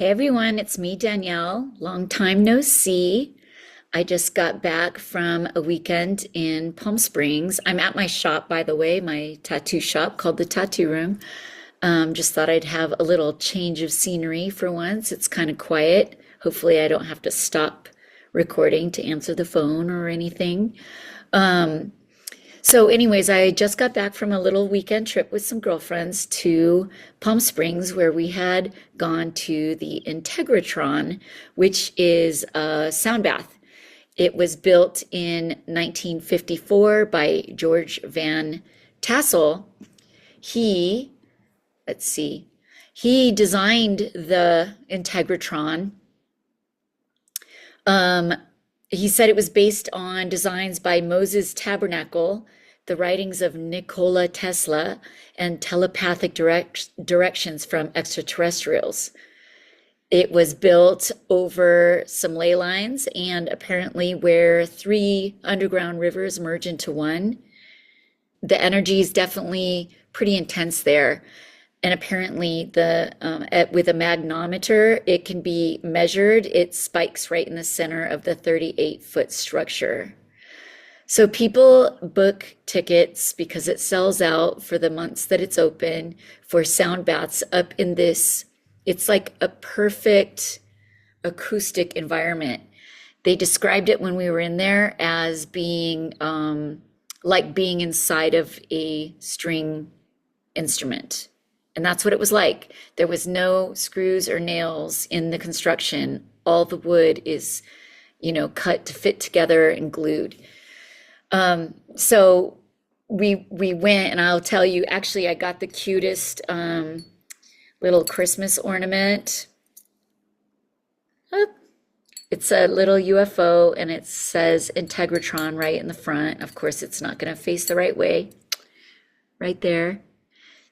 Hey everyone, it's me, Danielle. Long time no see. I just got back from a weekend in Palm Springs. I'm at my shop, by the way, my tattoo shop called the Tattoo Room. Just thought I'd have a little change of scenery for once. It's kind of quiet. Hopefully, I don't have to stop recording to answer the phone or anything. Um, anyways, I just got back from a little weekend trip with some girlfriends to Palm Springs, where we had gone to the Integretron, which is a sound bath. It was built in 1954 by George Van Tassel. He, let's see, he designed the Integratron. Um, he said it was based on designs by Moses Tabernacle, the writings of Nikola Tesla, and telepathic directions from extraterrestrials. It was built over some ley lines and apparently where three underground rivers merge into one. The energy is definitely pretty intense there. And apparently with a magnometer, it can be measured. It spikes right in the center of the 38-foot structure. So people book tickets because it sells out for the months that it's open for sound baths up in this. It's like a perfect acoustic environment. They described it when we were in there as being like being inside of a string instrument. And that's what it was like. There was no screws or nails in the construction. All the wood is, cut to fit together and glued. So we went, and I'll tell you, actually, I got the cutest little Christmas ornament. It's a little UFO, and it says Integratron right in the front. Of course, it's not going to face the right way. Right there.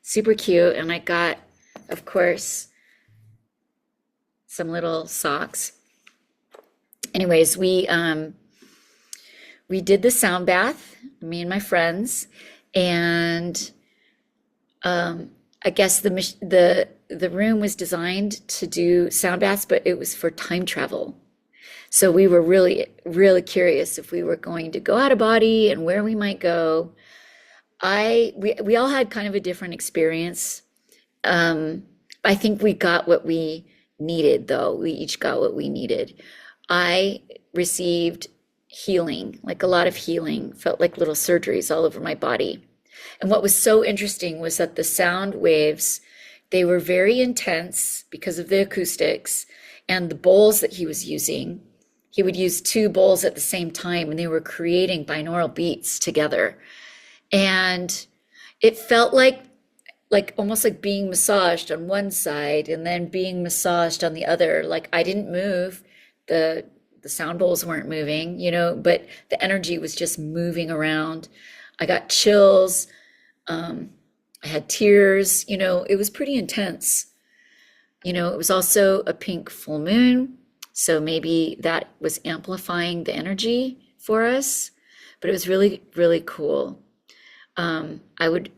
Super cute. And I got, of course, some little socks. Anyways, we did the sound bath, me and my friends, and I guess the room was designed to do sound baths, but it was for time travel. So we were really, really curious if we were going to go out of body and where we might go. We all had kind of a different experience. I think we got what we needed, though. We each got what we needed. I received healing, like a lot of healing, felt like little surgeries all over my body. And what was so interesting was that the sound waves, they were very intense because of the acoustics, and the bowls that he was using, he would use two bowls at the same time, and they were creating binaural beats together. And it felt like almost like being massaged on one side and then being massaged on the other. Like I didn't move, the sound bowls weren't moving, but the energy was just moving around. I got chills. I had tears. It was pretty intense. It was also a pink full moon, so maybe that was amplifying the energy for us. But it was really, really cool. I would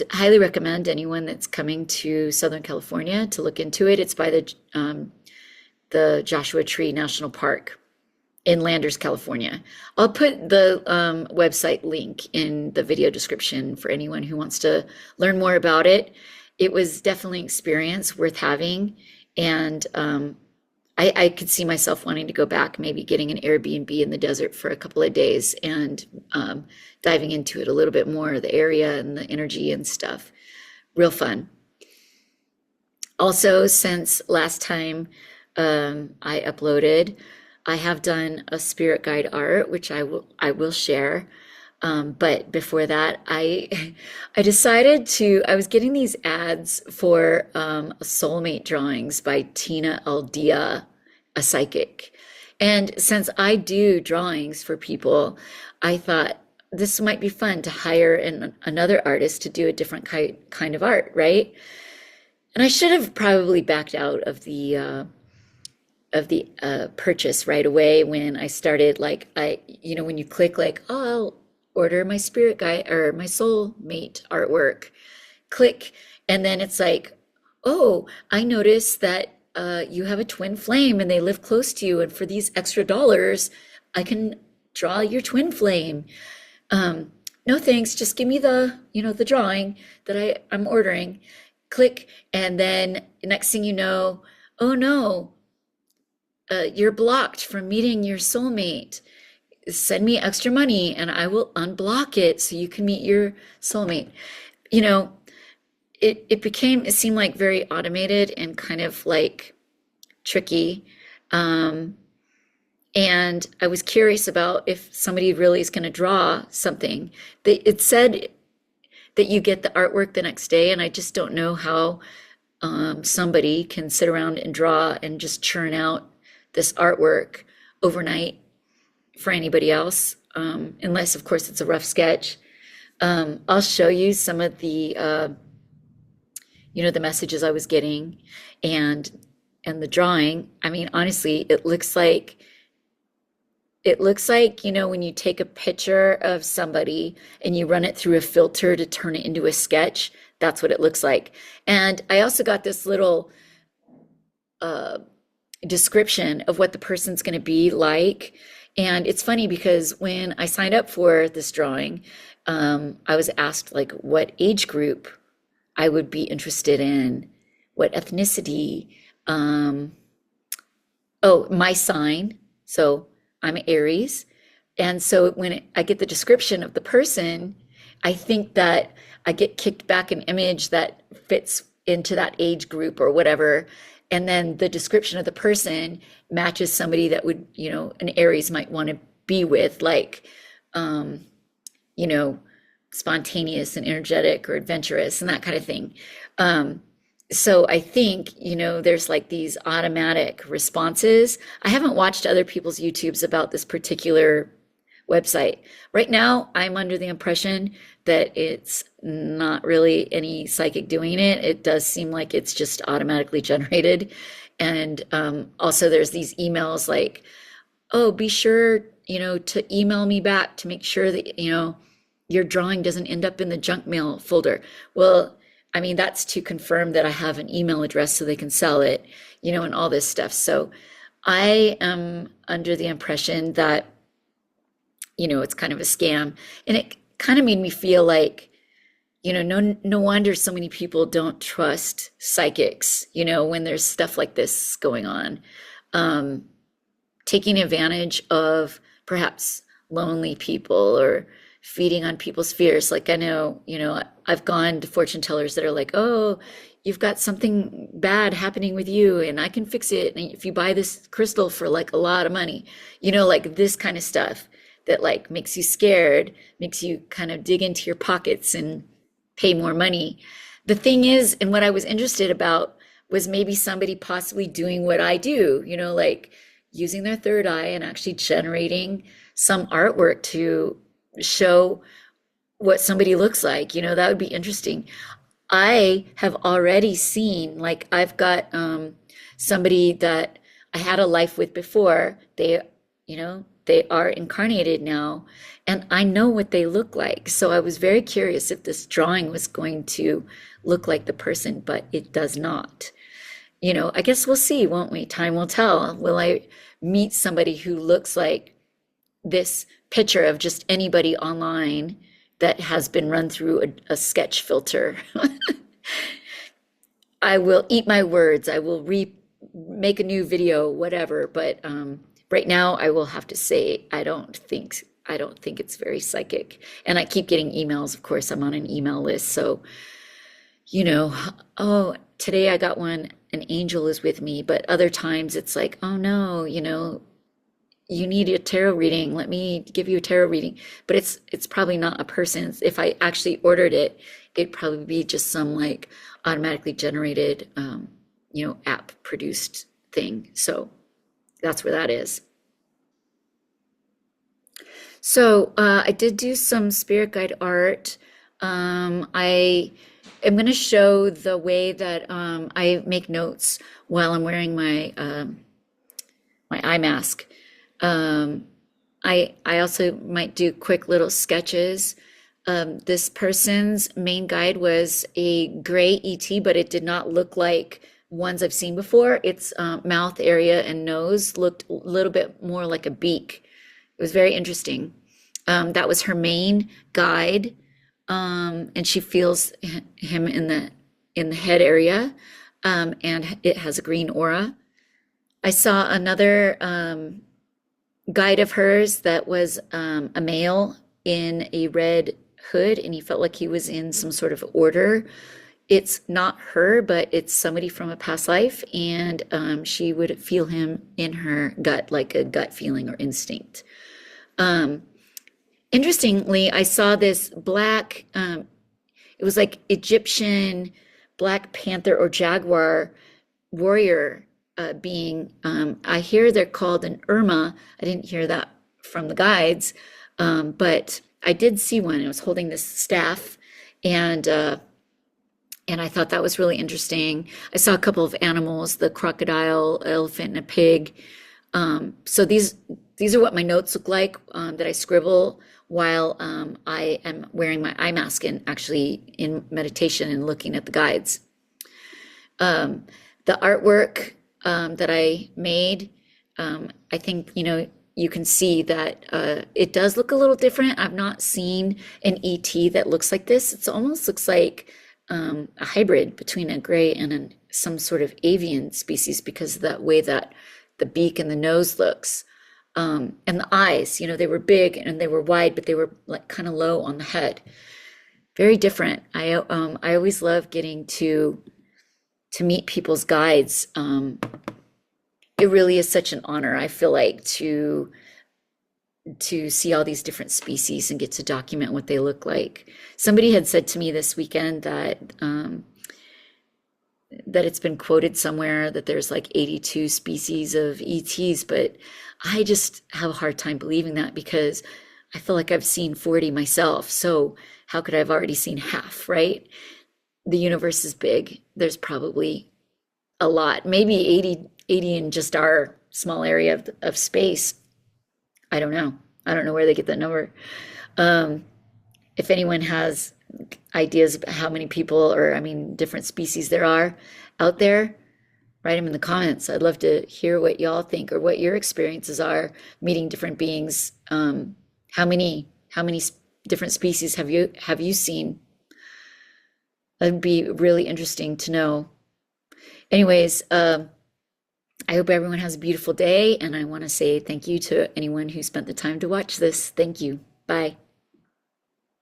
highly recommend anyone that's coming to Southern California to look into it. It's by the Joshua Tree National Park in Landers, California. I'll put the website link in the video description for anyone who wants to learn more about it. It was definitely an experience worth having, and I could see myself wanting to go back, maybe getting an Airbnb in the desert for a couple of days and diving into it a little bit more, the area and the energy and stuff. Real fun. Also, since last time I uploaded, I have done a spirit guide art, which I will share. But before that, I decided I was getting these ads for Soulmate drawings by Tina Aldea, a psychic. And since I do drawings for people, I thought this might be fun to hire another artist to do a different kind of art, right? And I should have probably backed out of the purchase right away when I started, like, when you click like, oh, I'll order my spirit guide or my soulmate artwork, click, and then it's like, oh, I noticed that you have a twin flame and they live close to you, and for these extra dollars, I can draw your twin flame. Um, no thanks, just give me the, the drawing that I'm ordering. Click, and then next thing you know, oh no, you're blocked from meeting your soulmate. Send me extra money and I will unblock it so you can meet your soulmate. You know, it seemed like very automated and kind of like tricky. Um, and I was curious about if somebody really is going to draw something. It said that you get the artwork the next day, and I just don't know how somebody can sit around and draw and just churn out this artwork overnight for anybody else, unless, of course, it's a rough sketch. I'll show you some of the messages I was getting, and the drawing. I mean, honestly, it looks like, when you take a picture of somebody and you run it through a filter to turn it into a sketch, that's what it looks like. And I also got this little uh, description of what the person's going to be like. And it's funny because when I signed up for this drawing, I was asked like what age group I would be interested in, what ethnicity, oh, my sign. So I'm Aries. And so when I get the description of the person, I think that I get kicked back an image that fits into that age group or whatever. And then the description of the person matches somebody that would, an Aries might want to be with, like, um, you know, spontaneous and energetic or adventurous and that kind of thing. Um, so I think, there's like these automatic responses. I haven't watched other people's YouTubes about this particular website. Right now, I'm under the impression that it's not really any psychic doing it. It does seem like it's just automatically generated. And also, there's these emails like, oh, be sure, to email me back to make sure that, your drawing doesn't end up in the junk mail folder. Well, I mean, that's to confirm that I have an email address so they can sell it, and all this stuff. So I am under the impression that, it's kind of a scam. And it kind of made me feel like, no wonder so many people don't trust psychics, when there's stuff like this going on. Um, Taking advantage of perhaps lonely people or feeding on people's fears. Like I know, I've gone to fortune tellers that are like, oh, you've got something bad happening with you and I can fix it. And if you buy this crystal for like a lot of money, like this kind of stuff that like makes you scared, makes you kind of dig into your pockets and pay more money. The thing is, and what I was interested about was maybe somebody possibly doing what I do, like using their third eye and actually generating some artwork to show what somebody looks like. That would be interesting. I have already seen, like I've got somebody that I had a life with before. They are incarnated now, and I know what they look like. So I was very curious if this drawing was going to look like the person, but it does not. I guess we'll see, won't we? Time will tell. Will I meet somebody who looks like this picture of just anybody online that has been run through a sketch filter? I will eat my words. I will make a new video, whatever. But right now, I will have to say I don't think it's very psychic. And I keep getting emails. Of course, I'm on an email list, so oh, today I got one. An angel is with me, but other times it's like, oh no, you need a tarot reading. Let me give you a tarot reading. But it's probably not a person. If I actually ordered it, it'd probably be just some like automatically generated, app produced thing. So that's where that is. So I did do some spirit guide art. I am going to show the way that I make notes while I'm wearing my eye mask. I also might do quick little sketches. This person's main guide was a gray ET, but it did not look like ones I've seen before. Its mouth area and nose looked a little bit more like a beak. It was very interesting. That was her main guide, and she feels him in the head area, and it has a green aura. I saw another guide of hers that was a male in a red hood, and he felt like he was in some sort of order. It's not her, but it's somebody from a past life, and she would feel him in her gut, like a gut feeling or instinct. Um, Interestingly, I saw this black, it was like Egyptian Black Panther or Jaguar warrior being. I hear they're called an Irma. I didn't hear that from the guides, but I did see one. It was holding this staff, and I thought that was really interesting. I saw a couple of animals, the crocodile, elephant, and a pig. So these are what my notes look like that I scribble while I am wearing my eye mask and actually in meditation and looking at the guides. Um, the artwork that I made, I think, you can see that it does look a little different. I've not seen an ET that looks like this. It almost looks like a hybrid between a gray and some sort of avian species because of that way that the beak and the nose looks. And the eyes, they were big and they were wide, but they were like kind of low on the head. Very different. I always love getting to meet people's guides. It really is such an honor, I feel like, to see all these different species and get to document what they look like. Somebody had said to me this weekend that it's been quoted somewhere that there's like 82 species of ETs, but I just have a hard time believing that because I feel like I've seen 40 myself. So how could I have already seen half, right? The universe is big. There's probably a lot, maybe 80 in just our small area of space. I don't know. I don't know where they get that number. Um, if anyone has ideas about how many people or, I mean, different species there are out there, write them in the comments. I'd love to hear what y'all think or what your experiences are meeting different beings. How many different species have you seen? That'd be really interesting to know. Anyways, I hope everyone has a beautiful day, and I want to say thank you to anyone who spent the time to watch this. Thank you. Bye.